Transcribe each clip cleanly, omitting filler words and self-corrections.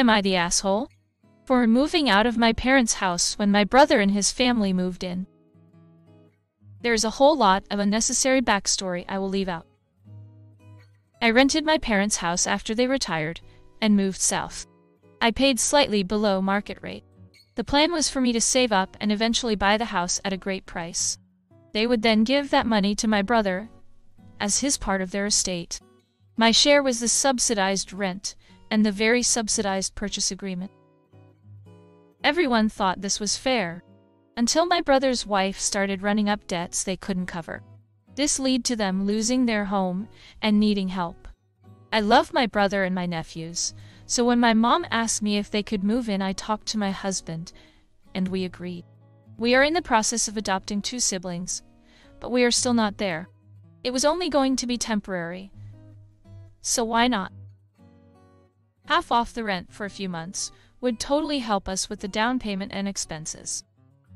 Am I the asshole? For moving out of my parents' house when my brother and his family moved in. There's a whole lot of unnecessary backstory I will leave out. I rented my parents' house after they retired and moved south. I paid slightly below market rate. The plan was for me to save up and eventually buy the house at a great price. They would then give that money to my brother as his part of their estate. My share was the subsidized rent and the very subsidized purchase agreement. Everyone thought this was fair, until my brother's wife started running up debts they couldn't cover. This led to them losing their home and needing help. I love my brother and my nephews, so when my mom asked me if they could move in, I talked to my husband, and we agreed. We are in the process of adopting 2 siblings, but we are still not there. It was only going to be temporary, so why not? Half off the rent for a few months would totally help us with the down payment and expenses.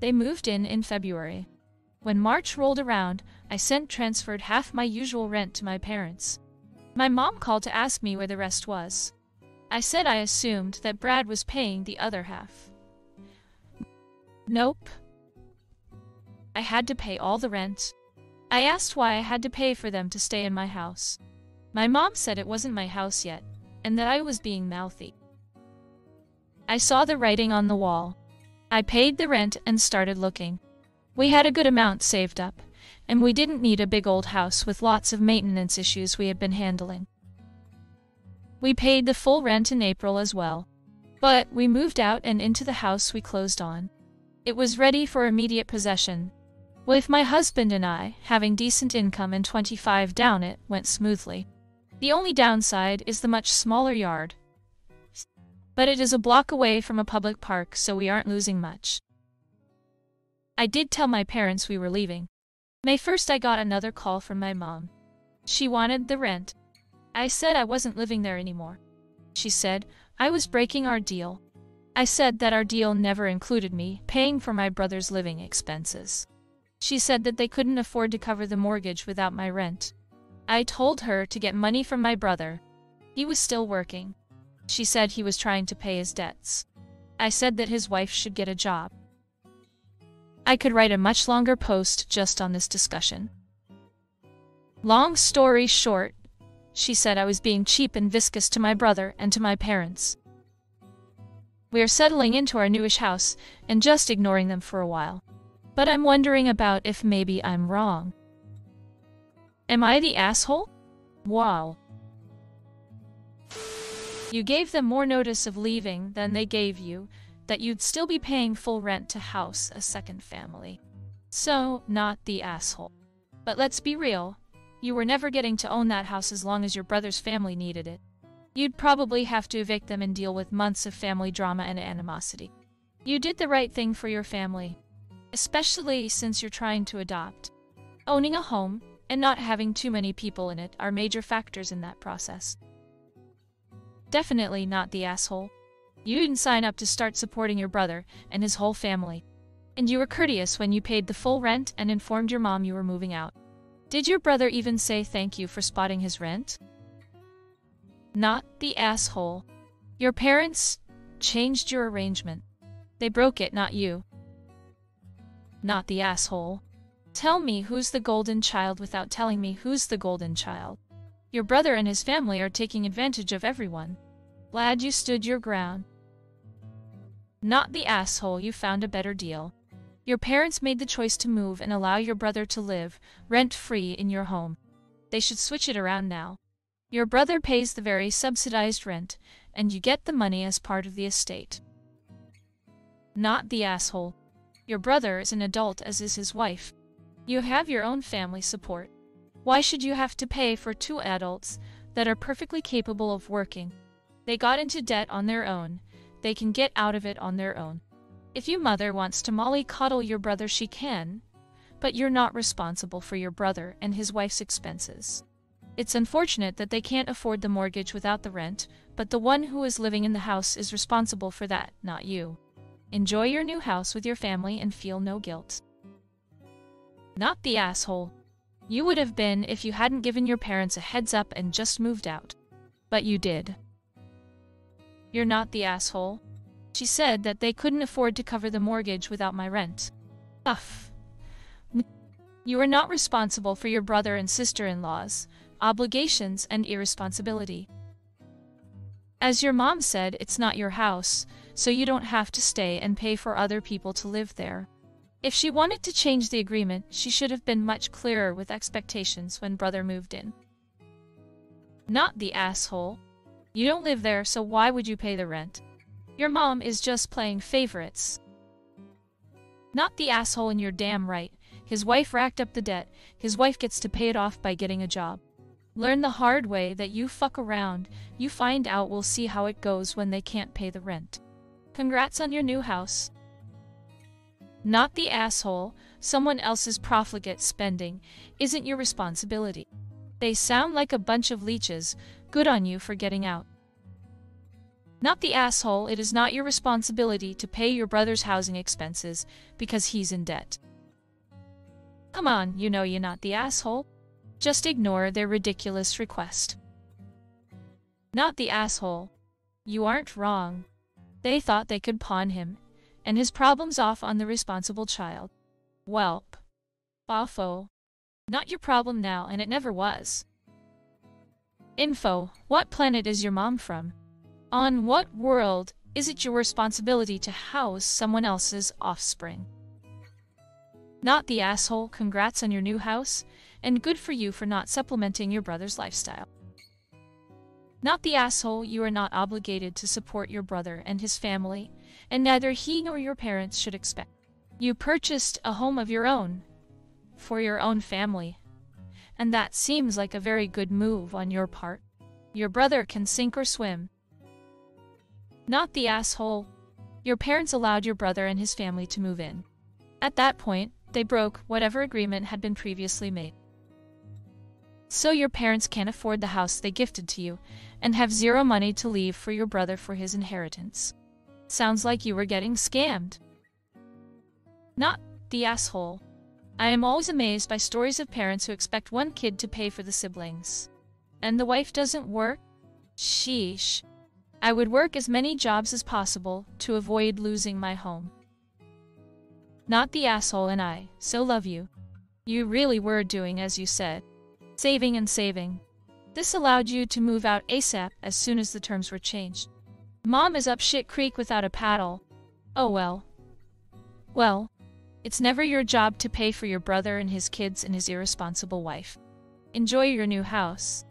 They moved in February. When March rolled around, I transferred half my usual rent to my parents. My mom called to ask me where the rest was. I said I assumed that Brad was paying the other half. Nope. I had to pay all the rent. I asked why I had to pay for them to stay in my house. My mom said it wasn't my house yet, and that I was being mouthy. I saw the writing on the wall. I paid the rent and started looking. We had a good amount saved up, and we didn't need a big old house with lots of maintenance issues we had been handling. We paid the full rent in April as well. But we moved out and into the house we closed on. It was ready for immediate possession. With my husband and I having decent income and 25 down, it went smoothly. The only downside is the much smaller yard. But it is a block away from a public park, so we aren't losing much. I did tell my parents we were leaving. May 1st, I got another call from my mom. She wanted the rent. I said I wasn't living there anymore. She said I was breaking our deal. I said that our deal never included me paying for my brother's living expenses. She said that they couldn't afford to cover the mortgage without my rent. I told her to get money from my brother. He was still working. She said he was trying to pay his debts. I said that his wife should get a job. I could write a much longer post just on this discussion. Long story short, she said I was being cheap and viscous to my brother and to my parents. We are settling into our newish house and just ignoring them for a while. But I'm wondering about if maybe I'm wrong. Am I the asshole? Wow. You gave them more notice of leaving than they gave you, that you'd still be paying full rent to house a second family. So, not the asshole. But let's be real, you were never getting to own that house as long as your brother's family needed it. You'd probably have to evict them and deal with months of family drama and animosity. You did the right thing for your family, especially since you're trying to adopt. Owning a home and not having too many people in it are major factors in that process. Definitely not the asshole. You didn't sign up to start supporting your brother and his whole family. And you were courteous when you paid the full rent and informed your mom you were moving out. Did your brother even say thank you for spotting his rent? Not the asshole. Your parents changed your arrangement. They broke it, not you. Not the asshole. Tell me who's the golden child without telling me who's the golden child. Your brother and his family are taking advantage of everyone. Glad you stood your ground. Not the asshole, you found a better deal. Your parents made the choice to move and allow your brother to live rent-free in your home. They should switch it around now. Your brother pays the very subsidized rent, and you get the money as part of the estate. Not the asshole. Your brother is an adult, as is his wife. You have your own family support. Why should you have to pay for 2 adults that are perfectly capable of working? They got into debt on their own. They can get out of it on their own. If your mother wants to mollycoddle your brother, she can, but you're not responsible for your brother and his wife's expenses. It's unfortunate that they can't afford the mortgage without the rent, but the one who is living in the house is responsible for that, not you. Enjoy your new house with your family and feel no guilt. Not the asshole. You would have been if you hadn't given your parents a heads up and just moved out. But you did. You're not the asshole. She said that they couldn't afford to cover the mortgage without my rent. Ugh. You are not responsible for your brother and sister-in-law's obligations and irresponsibility. As your mom said, it's not your house, so you don't have to stay and pay for other people to live there. If she wanted to change the agreement, she should have been much clearer with expectations when brother moved in. Not the asshole. You don't live there, so why would you pay the rent? Your mom is just playing favorites. Not the asshole, and you're damn right. His wife racked up the debt. His wife gets to pay it off by getting a job. Learn the hard way that you fuck around, you find out. We'll see how it goes when they can't pay the rent. Congrats on your new house. Not the asshole. Someone else's profligate spending isn't your responsibility. They sound like a bunch of leeches. Good on you for getting out. Not the asshole. It is not your responsibility to pay your brother's housing expenses because he's in debt. Come on, you know you're not the asshole. Just ignore their ridiculous request. Not the asshole. You aren't wrong. They thought they could pawn him and his problems off on the responsible child. Welp. Boffo. Not your problem now, and it never was. Info. What planet is your mom from? On what world is it your responsibility to house someone else's offspring? Not the asshole. Congrats on your new house, and good for you for not supplementing your brother's lifestyle. Not the asshole. You are not obligated to support your brother and his family, and neither he nor your parents should expect. You purchased a home of your own, for your own family, and that seems like a very good move on your part. Your brother can sink or swim. Not the asshole. Your parents allowed your brother and his family to move in. At that point, they broke whatever agreement had been previously made. So your parents can't afford the house they gifted to you, and have zero money to leave for your brother for his inheritance. Sounds like you were getting scammed. Not the asshole. I am always amazed by stories of parents who expect one kid to pay for the siblings. And the wife doesn't work? Sheesh. I would work as many jobs as possible to avoid losing my home. Not the asshole, and I so love you. You really were doing as you said. Saving and saving. This allowed you to move out ASAP as soon as the terms were changed. Mom is up shit creek without a paddle. Oh well. Well, it's never your job to pay for your brother and his kids and his irresponsible wife. Enjoy your new house.